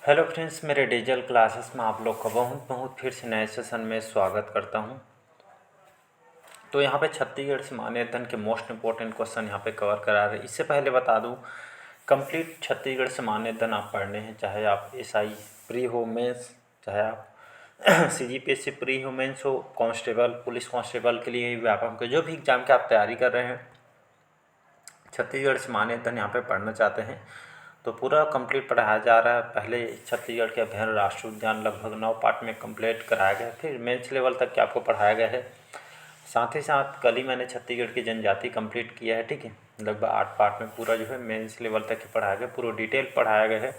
Hello friends, मेरे digital classes में आप लोग का बहुत बहुत फिर से नए सेशन में स्वागत करता हूं। तो यहाँ पे छत्तीसगढ़ से मान्य अध्ययन के मोस्ट इंपॉर्टेंट क्वेश्चन यहाँ पे कवर करा रहे हैं। इससे पहले बता दूं, कंप्लीट छत्तीसगढ़ से मान्य अध्ययन आप पढ़ने हैं, चाहे आप एसआई प्री हो मेंस, चाहे आप सीजीपीएससी प्री हो मेंस हो, कांस्टेबल पुलिस कांस्टेबल के लिए व्यापम के जो भी एग्जाम की आप तैयारी कर रहे हैं, छत्तीसगढ़ से मान्य अध्ययन यहाँ पे पढ़ना चाहते हैं तो पूरा कंप्लीट पढ़ाया जा रहा है। पहले छत्तीसगढ़ के अभ्यारण्य राष्ट्रीय उद्यान लगभग 9 पार्ट में कंप्लीट कराया गया है, फिर मेंस लेवल तक के आपको पढ़ाया गया है। साथ ही साथ कल ही मैंने छत्तीसगढ़ की जनजाति कंप्लीट किया है, ठीक है। लगभग 8 पार्ट में पूरा जो है मेंस लेवल तक ही पढ़ाया गया, पूरा डिटेल पढ़ाया गया है,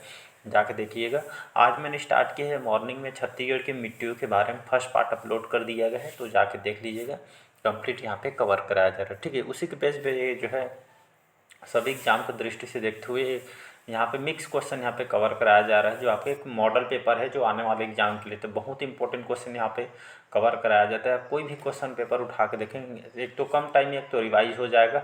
जाके देखिएगा। आज मैंने स्टार्ट किया है मॉर्निंग में छत्तीसगढ़ की मिट्टियों के बारे में, फर्स्ट पार्ट अपलोड कर दिया गया है, तो जाके देख लीजिएगा। कंप्लीट यहाँ पे कवर कराया जा रहा है, ठीक है। उसी के बेस पे ये जो है सभी एग्जाम की दृष्टि से देखते हुए यहाँ पे मिक्स क्वेश्चन यहाँ पे कवर कराया जा रहा है, जो आपके एक मॉडल पेपर है जो आने वाले एग्जाम के लिए, तो बहुत इंपॉर्टेंट क्वेश्चन यहाँ पे कवर कराया जाता है। कोई भी क्वेश्चन पेपर उठा के देखेंगे, एक तो कम टाइम में एक तो रिवाइज हो जाएगा,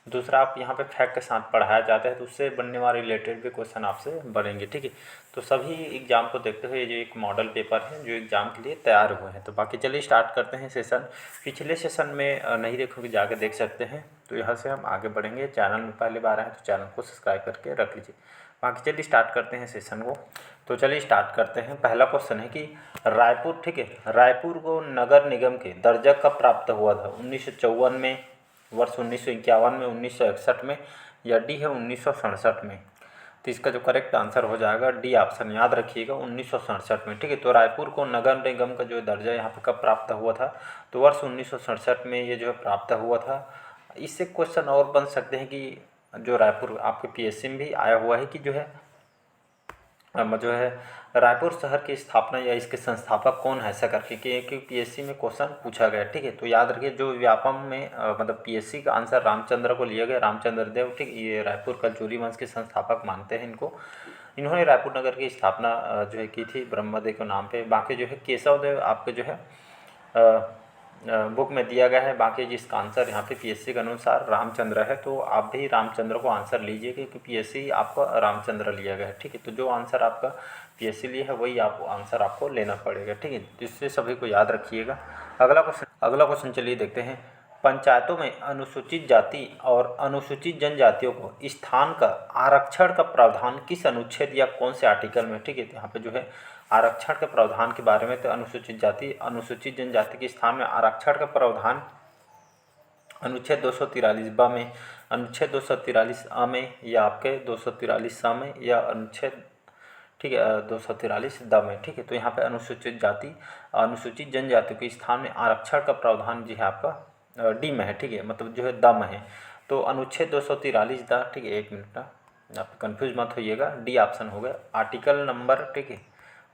दूसरा आप यहाँ पे फैक्ट के साथ पढ़ाया जाता है, तो उससे बनने वाले रिलेटेड भी क्वेश्चन आपसे बनेंगे, ठीक है। तो सभी एग्जाम को देखते हुए जो एक मॉडल पेपर है जो एग्जाम के लिए तैयार हुए हैं। तो बाकी चलिए स्टार्ट करते हैं सेशन। पिछले सेशन में नहीं देखोगे जाके देख सकते हैं। तो यहाँ से हम आगे बढ़ेंगे। चैनल में पहली बार आए तो चैनल को सब्सक्राइब करके रख लीजिए। बाकी चलिए स्टार्ट करते हैं सेशन को। तो चलिए स्टार्ट करते हैं। पहला क्वेश्चन है कि रायपुर, ठीक है, रायपुर को नगर निगम के दर्जा कब प्राप्त हुआ था? 1954 में, वर्ष 1951 में, 1961 में, या डी है 1967 में? तो इसका जो करेक्ट आंसर हो जाएगा डी ऑप्शन, याद रखिएगा 1967 में, ठीक है। तो रायपुर को नगर निगम का जो दर्जा यहाँ पे कब प्राप्त हुआ था? तो वर्ष 1967 में ये जो है प्राप्त हुआ था। इससे क्वेश्चन और बन सकते हैं कि जो रायपुर आपके पीएससी में भी आया हुआ है कि जो है रायपुर शहर की स्थापना या इसके संस्थापक कौन है, ऐसा करके कि पीएससी में क्वेश्चन पूछा गया, ठीक है। तो याद रखिए जो व्यापम में मतलब पीएससी का आंसर रामचंद्र को लिया गया, रामचंद्र देव, ठीक। ये रायपुर कलचुरी वंश के संस्थापक मानते हैं इनको। इन्होंने रायपुर नगर की स्थापना जो है की थी ब्रह्मदेव के नाम पे। बाकी जो है केशव देव आपके जो है बुक में दिया गया है। बाकी जिसका आंसर यहाँ पे पीएससी के अनुसार रामचंद्र है, तो आप भी रामचंद्र को आंसर लीजिए क्योंकि पीएससी आपका रामचंद्र लिया गया है, ठीक है। तो जो आंसर आपका पीएससी लिया है वही आप आंसर आपको लेना पड़ेगा, ठीक है। जिससे सभी को याद रखिएगा। अगला क्वेश्चन चलिए देखते हैं। पंचायतों में अनुसूचित जाति और अनुसूचित जनजातियों को स्थान का आरक्षण का प्रावधान किस अनुच्छेद या कौन से आर्टिकल में, ठीक है। तो यहाँ पे जो है आरक्षण के प्रावधान के बारे में, तो अनुसूचित जाति अनुसूचित जनजाति के स्थान में आरक्षण का प्रावधान अनुच्छेद 243 ब में, अनुच्छेद 243 अ में, या आपके 243 स में, या अनुच्छेद, ठीक है, 243 द में, ठीक है। तो यहाँ पे अनुसूचित जाति अनुसूचित जनजाति के स्थान में आरक्षण का प्रावधान जो है आपका डी में है, ठीक है, मतलब जो है द में है। तो अनुच्छेद 243 द, ठीक है, एक मिनट ना, आप कन्फ्यूज मत होइएगा, डी ऑप्शन हो गया आर्टिकल नंबर, ठीक है,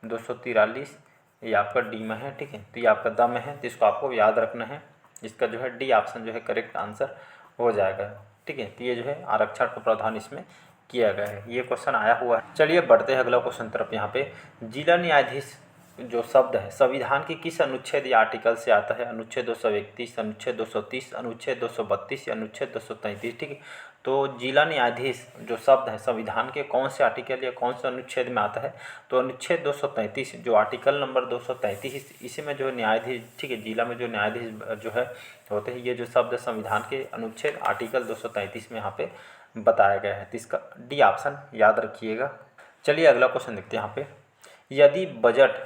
243 ये आपका डी में है, ठीक है। तो ये आपका द में है, तो इसको आपको याद रखना है। इसका जो है डी ऑप्शन जो है करेक्ट आंसर हो जाएगा, ठीक है। तो ये जो है आरक्षण का प्रावधान इसमें किया गया है। ये क्वेश्चन आया हुआ है। चलिए बढ़ते हैं अगला क्वेश्चन तरफ। यहाँ पे जिला न्यायाधीश जो शब्द है संविधान के किस अनुच्छेद या आर्टिकल से आता है? अनुच्छेद 231, अनुच्छेद 230, अनुच्छेद 232 या अनुच्छेद 233, ठीक है। तो जिला न्यायाधीश जो शब्द है संविधान के कौन से आर्टिकल या कौन से अनुच्छेद में आता है? तो अनुच्छेद 233, जो आर्टिकल नंबर 233, इसी में जो न्यायाधीश, ठीक है, जिला में जो न्यायाधीश जो है होते हैं, ये जो शब्द संविधान के अनुच्छेद आर्टिकल 233 में यहाँ पे बताया गया है। तो इसका डी ऑप्शन याद रखिएगा। चलिए अगला क्वेश्चन देखते हैं। यहाँ पे यदि बजट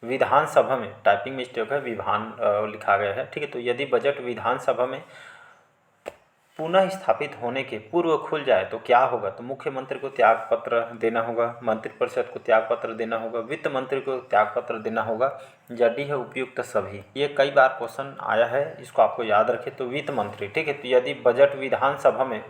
विधानसभा में, टाइपिंग मिस्टेक है, विधान लिखा गया है, ठीक है। तो यदि बजट विधानसभा में पुनः स्थापित होने के पूर्व खुल जाए तो क्या होगा? तो मुख्यमंत्री को त्याग पत्र देना होगा, मंत्रिपरिषद को त्याग पत्र देना होगा, वित्त मंत्री को त्याग पत्र देना होगा, या डी है उपयुक्त सभी? ये कई बार क्वेश्चन आया है, इसको आपको याद रखें। तो वित्त मंत्री, ठीक है। तो यदि बजट विधानसभा में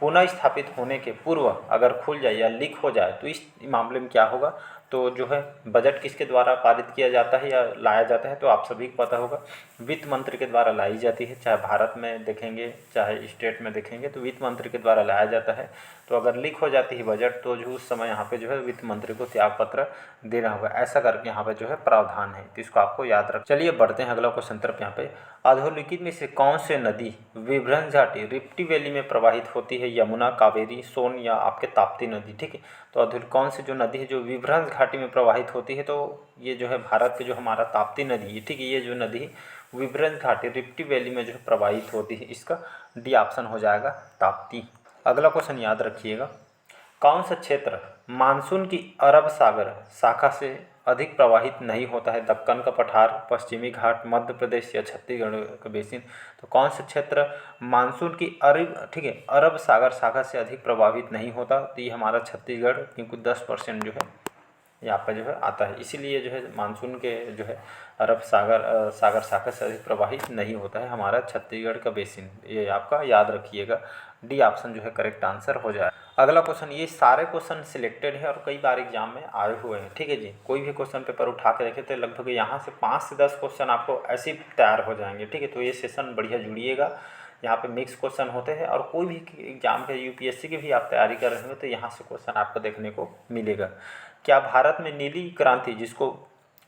पुनः स्थापित होने के पूर्व अगर खुल जाए या लीक हो जाए तो इस मामले में क्या होगा? तो जो है बजट किसके द्वारा पारित किया जाता है या लाया जाता है, तो आप सभी को पता होगा वित्त मंत्री के द्वारा लाई जाती है। चाहे भारत में देखेंगे चाहे स्टेट में देखेंगे तो वित्त मंत्री के द्वारा लाया जाता है। तो अगर लीक हो जाती है बजट तो जो उस समय यहाँ पे जो है वित्त मंत्री को त्यागपत्र देना होगा, ऐसा करके यहाँ पे जो है प्रावधान है, तो इसको आपको याद रख। चलिए बढ़ते हैं अगला क्वेश्चन तरफ। यहाँ पे अधोलिखित में से कौन से नदी विभ्रंश घाटी रिफ्टी वैली में प्रवाहित होती है? यमुना, कावेरी, सोन या आपके ताप्ती नदी। ठीक है, तो कौन सी जो नदी है जो विभ्रंश घाटी में प्रवाहित होती है, तो ये जो है भारत के जो हमारा ताप्ती नदी है। ठीक है, ये जो नदी विभ्रंश घाटी रिफ्टी वैली में जो है प्रवाहित होती है, इसका डी ऑप्शन हो जाएगा ताप्ती। अगला क्वेश्चन याद रखिएगा, कौन सा क्षेत्र मानसून की अरब सागर शाखा से अधिक प्रवाहित नहीं होता है? दक्कन का पठार, पश्चिमी घाट, मध्य प्रदेश या छत्तीसगढ़ का बेसिन। तो कौन सा क्षेत्र मानसून की अरब सागर शाखा से अधिक प्रभावित नहीं होता? तो ये हमारा छत्तीसगढ़, क्योंकि 10% जो है यहाँ पर जो है आता है, इसीलिए जो है मानसून के जो है अरब सागर शाखा से अधिक प्रवाहित नहीं होता है हमारा छत्तीसगढ़ का बेसिन। ये आपका याद रखिएगा, डी ऑप्शन जो है करेक्ट आंसर हो जाए। अगला क्वेश्चन, ये सारे क्वेश्चन सिलेक्टेड है और कई बार एग्जाम में आए हुए हैं। ठीक है जी, कोई भी क्वेश्चन पेपर उठा के देखें तो लगभग यहाँ से 5 से 10 क्वेश्चन आपको ऐसे ही तैयार हो जाएंगे। ठीक है, तो ये सेशन बढ़िया जुड़िएगा, यहाँ पे मिक्स क्वेश्चन होते हैं और कोई भी एग्जाम के यूपीएससी की भी आप तैयारी कर रहे हो तो यहाँ से क्वेश्चन आपको देखने को मिलेगा। क्या भारत में नीली क्रांति, जिसको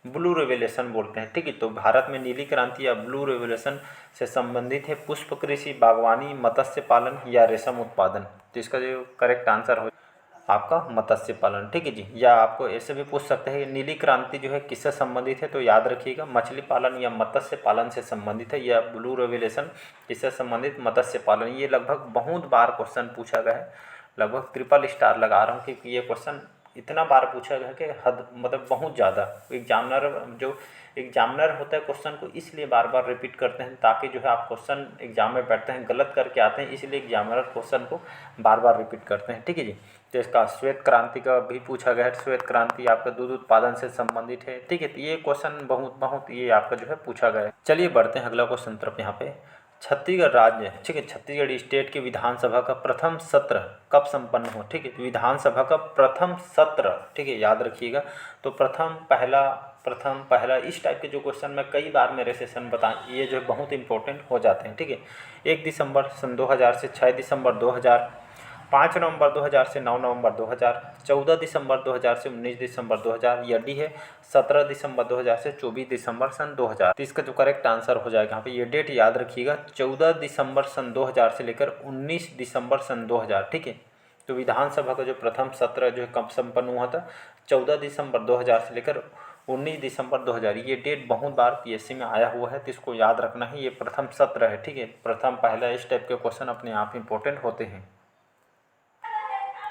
ब्लू रेवोल्यूशन बोलते हैं, ठीक है, तो भारत में नीली क्रांति या ब्लू रेवोल्यूशन से संबंधित है पुष्प कृषि, बागवानी, मत्स्य पालन या रेशम उत्पादन? तो इसका जो करेक्ट आंसर हो आपका मत्स्य पालन। ठीक है जी, या आपको ऐसे भी पूछ सकते हैं नीली क्रांति जो है किससे संबंधित है, तो याद रखिएगा मछली पालन या मत्स्य पालन से संबंधित है, या ब्लू रेवोल्यूशन किससे संबंधित, मत्स्य पालन। ये लगभग बहुत बार क्वेश्चन पूछा गया है, लगभग ट्रिपल स्टार लगा रहा हूँ क्योंकि ये क्वेश्चन इतना बार पूछा गया कि हद मतलब बहुत ज़्यादा। एग्जामिनर होता है क्वेश्चन को इसलिए बार बार रिपीट करते हैं ताकि जो है आप क्वेश्चन एग्जाम में बैठते हैं गलत करके आते हैं, इसलिए एग्जामिनर क्वेश्चन को बार बार रिपीट करते हैं। ठीक है जी, तो इसका श्वेत क्रांति का भी पूछा गया है, श्वेत क्रांति आपका दूध उत्पादन से संबंधित है। ठीक है, तो ये क्वेश्चन बहुत ये आपका जो है पूछा गया है। चलिए बढ़ते हैं अगला क्वेश्चन तरफ। यहाँ पे छत्तीसगढ़ राज्य, ठीक है, छत्तीसगढ़ स्टेट के विधानसभा का प्रथम सत्र कब संपन्न हो? ठीक है, तो विधानसभा का प्रथम सत्र, ठीक है, याद रखिएगा। तो प्रथम पहला इस टाइप के जो क्वेश्चन मैं कई बार मेरे सेशन ये जो है बहुत इंपॉर्टेंट हो जाते हैं। ठीक है, 1 दिसंबर सन 2000 से 6 दिसंबर 2000, 5 नवंबर 2000 से 9 नवंबर 2000, 14 दिसंबर 2000 से 19 दिसंबर 2000, या डी है 17 दिसंबर 2000 से 24 दिसंबर सन 2000। तो इसका जो करेक्ट आंसर हो जाएगा यहाँ पे ये डेट याद रखिएगा, 14 दिसंबर सन 2000 से लेकर 19 दिसंबर सन 2000। ठीक है, तो विधानसभा का जो प्रथम सत्र जो है कब संपन्न हुआ था? 14 दिसंबर 2000 से लेकर 19 दिसंबर 2000। ये डेट बहुत बार पीएससी में आया हुआ है, तो इसको याद रखना है, ये प्रथम सत्र है। ठीक है, पहला इस टाइप के क्वेश्चन अपने आप इंपॉर्टेंट होते हैं।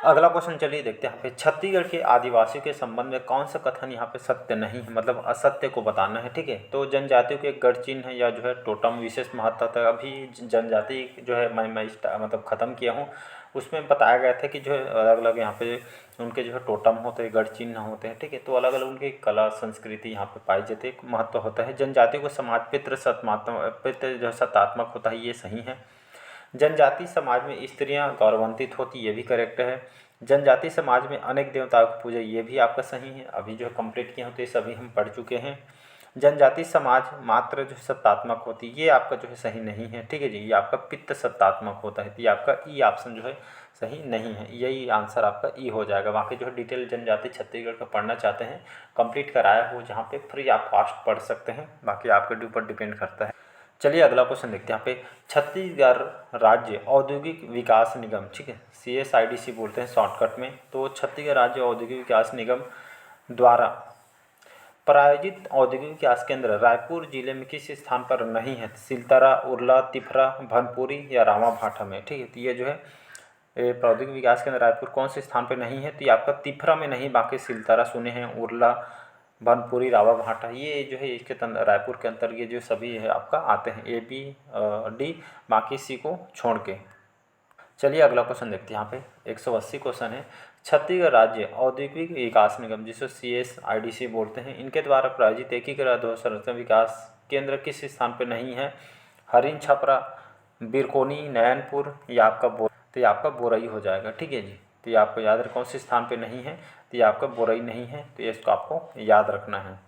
अगला क्वेश्चन चलिए देखते हैं। यहाँ पे छत्तीसगढ़ के आदिवासियों के संबंध में कौन सा कथन यहाँ पे सत्य नहीं है, मतलब असत्य को बताना है। ठीक है, तो जनजातियों के गढ़ चिन्ह है या जो है टोटम विशेष महत्व था। अभी जनजाति जो है मैं मतलब ख़त्म किया हूँ, उसमें बताया गया था कि जो है अलग अलग यहाँ पे उनके जो है टोटम होते हैं, गढ़ चिन्ह होते हैं। ठीक है, तो अलग अलग उनकी कला संस्कृति यहाँ पे पाई जाती है, एक महत्व होता है। जनजातियों को समाज पितृ जो सत्तात्मक होता है, ये सही है। जनजाति समाज में स्त्रियां गौरवान्वित होती, ये भी करेक्ट है। जनजाति समाज में अनेक देवताओं की पूजा, ये भी आपका सही है। अभी जो कंप्लीट किए होते सभी हम पढ़ चुके हैं। जनजाति समाज मात्र जो सत्तात्मक होती, ये आपका जो है सही नहीं है। ठीक है जी, ये आपका पित्त सत्तात्मक होता है, तो ये आपका ई ऑप्शन जो है सही नहीं है, यही आंसर आपका ई हो जाएगा। बाकी जो है डिटेल जनजाति छत्तीसगढ़ का पढ़ना चाहते हैं कंप्लीट कराया हो जहाँ पे फ्री आप फास्ट पढ़ सकते हैं, बाकी आपके ऊपर डिपेंड करता है। चलिए अगला क्वेश्चन देखते हैं। यहाँ पे छत्तीसगढ़ राज्य औद्योगिक विकास निगम, ठीक है, CSIDC बोलते हैं शॉर्टकट में। तो छत्तीसगढ़ राज्य औद्योगिक विकास निगम द्वारा प्रायोजित औद्योगिक विकास केंद्र रायपुर जिले में किस स्थान पर नहीं है? सिलतरा, उरला, तिफरा, भनपुरी या रामाभाठा में? ठीक है, तो ये जो है प्रौद्योगिक विकास केंद्र रायपुर कौन से स्थान पर नहीं है? तो ये आपका तिफरा में नहीं, बाकी सिलतरा सुने हैं, उरला, बनपुरी, रावाभाठा, ये जो है इसके रायपुर के अंतर्गत ये जो सभी है आपका आते हैं, A, B, D, बाकी C को छोड़ के। चलिए अगला क्वेश्चन देखते हैं। यहाँ पे 180 क्वेश्चन है। छत्तीसगढ़ राज्य औद्योगिक विकास निगम, जिसे CSIDC बोलते हैं, इनके द्वारा प्रायोजित एकीकृत अधोसंरचना विकास केंद्र किस स्थान पर नहीं है? हरिन छपरा, बिरकोनी, नयनपुर या आपका तो ये आपका बोरई हो जाएगा। ठीक है जी, तो ये आपको याद रखना, कौन से स्थान पे नहीं है, तो ये आपका बोरई नहीं है, तो ये इसको आपको याद रखना है।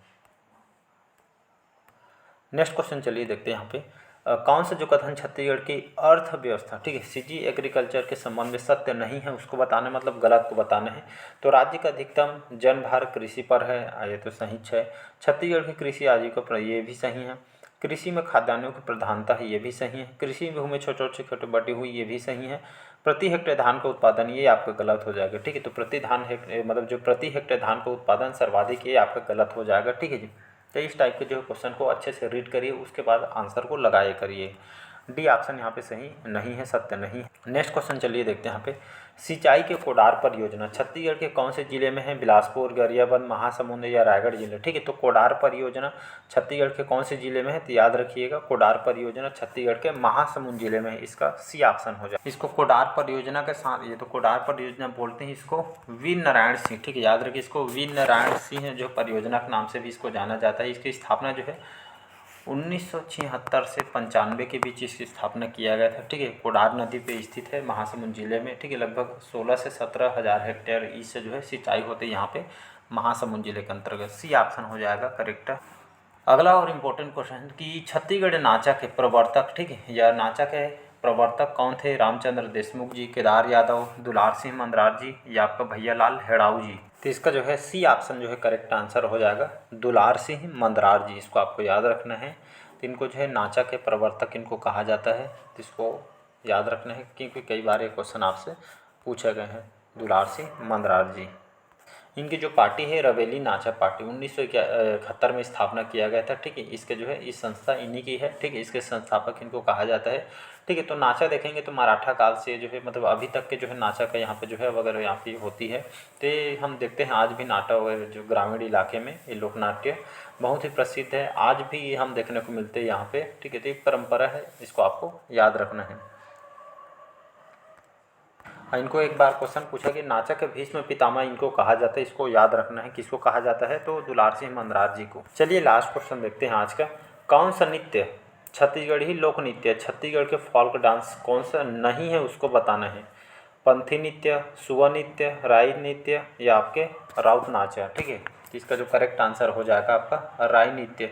नेक्स्ट क्वेश्चन चलिए देखते हैं यहाँ पे कौन सा जो कथन छत्तीसगढ़ की अर्थव्यवस्था, ठीक है, सीजी एग्रीकल्चर के संबंध में सत्य नहीं है उसको बताना, मतलब गलत को बताना है। तो राज्य का अधिकतम जनभार कृषि पर है, ये तो सही है। छत्तीसगढ़ की कृषि आजीविका पर, ये भी सही है। कृषि में खाद्यान्नों की प्रधानता है, ये भी सही है। कृषि भूमि छोटे छोटे बटी हुई, ये भी सही है। प्रति हेक्टेयर धान का उत्पादन, ये आपका गलत हो जाएगा, ठीक है। तो मतलब जो प्रति हेक्टेयर धान का उत्पादन सर्वाधिक, ये आपका गलत हो जाएगा, ठीक है जी। तो इस टाइप के जो क्वेश्चन को अच्छे से रीड करिए, उसके बाद आंसर को लगाए करिए। डी ऑप्शन यहाँ पे सही नहीं है, सत्य नहीं है। नेक्स्ट क्वेश्चन चलिए देखते हैं यहाँ पे सिंचाई के कोडार परियोजना छत्तीसगढ़ के कौन से जिले में है? बिलासपुर, गरियाबंद, महासमुंद या रायगढ़ जिले, ठीक है। तो कोडार परियोजना छत्तीसगढ़ के कौन से जिले में है? तो याद रखिएगा कोडार परियोजना छत्तीसगढ़ के महासमुंद जिले में है, इसका सी ऑप्शन हो जाए। इसको कोडार परियोजना के साथ, ये तो कोडार परियोजना बोलते हैं इसको, वीर नारायण सिंह, ठीक है, याद रखिए इसको वीर नारायण सिंह जो परियोजना के नाम से भी इसको जाना जाता है। इसकी स्थापना जो है 1976 से 95 के बीच इसकी स्थापना किया गया था, ठीक है। कोडार नदी पे स्थित है महासमुंद जिले में, ठीक है। लगभग 16 से 17 हज़ार हेक्टेयर इससे जो है सिंचाई होती है यहाँ पे महासमुंद जिले के अंतर्गत। सी ऑप्शन हो जाएगा करेक्ट। अगला और इम्पोर्टेंट क्वेश्चन कि छत्तीसगढ़ नाचा के प्रवर्तक, ठीक है, या नाचा के प्रवर्तक कौन थे? रामचंद्र देशमुख जी, केदार यादव, दुलार सिंह मंदरार जी या आपका भैयालाल हेड़ाऊ जी। तो इसका जो है सी ऑप्शन जो है करेक्ट आंसर हो जाएगा, दुलार सिंह मंदरार जी, इसको आपको याद रखना है। तो इनको जो है नाचा के प्रवर्तक इनको कहा जाता है, तो इसको याद रखना है क्योंकि कई बार ये क्वेश्चन आपसे पूछे गए हैं। दुलार सिंह मंदरार जी। इनकी जो पार्टी है रवेली नाचा पार्टी 1971 में स्थापना किया गया था, ठीक है। इसके जो है इस संस्था इन्हीं की है, ठीक है। इसके संस्थापक इनको कहा जाता है, ठीक है। तो नाचा देखेंगे तो मराठा काल से जो है मतलब अभी तक के जो है नाचा का यहाँ पे जो है वगैरह यहाँ पे होती है। तो हम देखते हैं आज भी नाटा वगैरह जो ग्रामीण इलाके में ये लोक नाट्य बहुत ही प्रसिद्ध है, आज भी हम देखने को मिलते हैं यहाँ पे, ठीक है। तो एक परंपरा है, इसको आपको याद रखना है। इनको एक बार क्वेश्चन पूछा कि नाचा के भीष्म पितामह इनको कहा जाता है, इसको याद रखना है किसको कहा जाता है, तो दुलार सिंह मंदरार जी को। चलिए लास्ट क्वेश्चन देखते हैं आज का। कौन सा नृत्य छत्तीसगढ़ी लोक नृत्य छत्तीसगढ़ के फोल्क डांस कौन सा नहीं है उसको बताना है? पंथी नृत्य, सुवा नृत्य, राई नृत्य या आपके राउत नाच है, ठीक है। इसका जो करेक्ट आंसर हो जाएगा आपका राई नृत्य।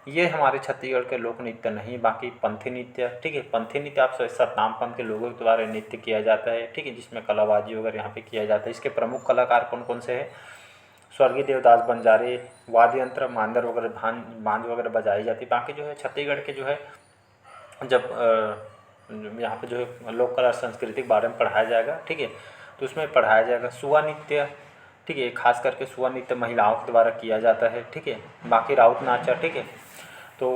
ये हमारे छत्तीसगढ़ के लोक नृत्य नहीं, बाकी पंथी नृत्य, ठीक है। पंथी नृत्य आप सतनाम पंथ के लोगों के द्वारा नृत्य किया जाता है, ठीक है, जिसमें कलाबाजी वगैरह यहाँ पे किया जाता है। इसके प्रमुख कलाकार कौन कौन से हैं? स्वर्गीय देवदास बंजारे, वाद्य यंत्र मांदर वगैरह बांज वगैरह बजाई जाती है। बाकी जो है छत्तीसगढ़ के जो है जब यहाँ पे जो है लोक कला संस्कृति के बारे में पढ़ाया जाएगा, ठीक है, तो उसमें पढ़ाया जाएगा सुवा नृत्य, ठीक है। खास करके सुवा नृत्य महिलाओं के द्वारा किया जाता है, ठीक है। बाकी राउत नाचा, ठीक है। तो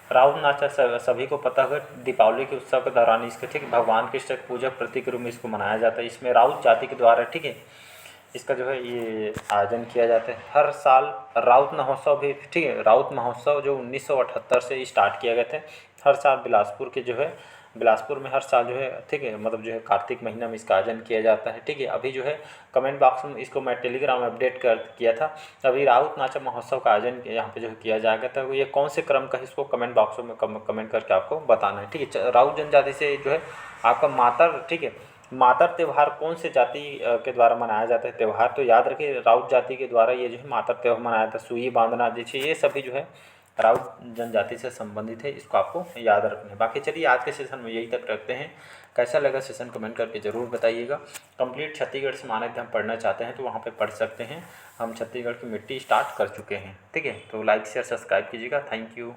राउत नाचा सभी को पता है, दीपावली के उत्सव के दौरान इसके, ठीक है, भगवान कृष्ण के पूजक प्रतीक के रूप में इसको मनाया जाता है। इसमें राउत जाति के द्वारा, ठीक है, इसका जो है ये आयोजन किया जाता है हर साल। राउत महोत्सव भी, ठीक है, राउत महोत्सव जो 1978 से स्टार्ट किया गए थे, हर साल बिलासपुर में हर साल जो है, ठीक है, मतलब जो है कार्तिक महीना में इसका आयोजन किया जाता है, ठीक है। अभी जो है कमेंट बॉक्स में इसको मैं टेलीग्राम में अपडेट किया था, अभी राउत नाचा महोत्सव का आयोजन यहाँ पे जो है किया जाएगा। तो ये कौन से क्रम का है इसको कमेंट बॉक्स में कमेंट करके आपको बताना है, ठीक है। राउत जनजाति से जो है आपका मातर, ठीक है, मातर त्यौहार कौन से जाति के द्वारा मनाया जाता है त्यौहार? तो याद रखिए राउत जाति के द्वारा ये जो है मातर त्यौहार मनाया जाता है। सुई बांधना जैसे ये सभी जो है राउत जनजाति से संबंधित है, इसको आपको याद रखना है। बाकी चलिए आज के सेशन में यही तक रखते हैं। कैसा लगा सेशन कमेंट करके ज़रूर बताइएगा। कंप्लीट छत्तीसगढ़ से मानक हम पढ़ना चाहते हैं तो वहाँ पे पढ़ सकते हैं। हम छत्तीसगढ़ की मिट्टी स्टार्ट कर चुके हैं, ठीक है। तो लाइक शेयर सब्सक्राइब कीजिएगा। Thank you.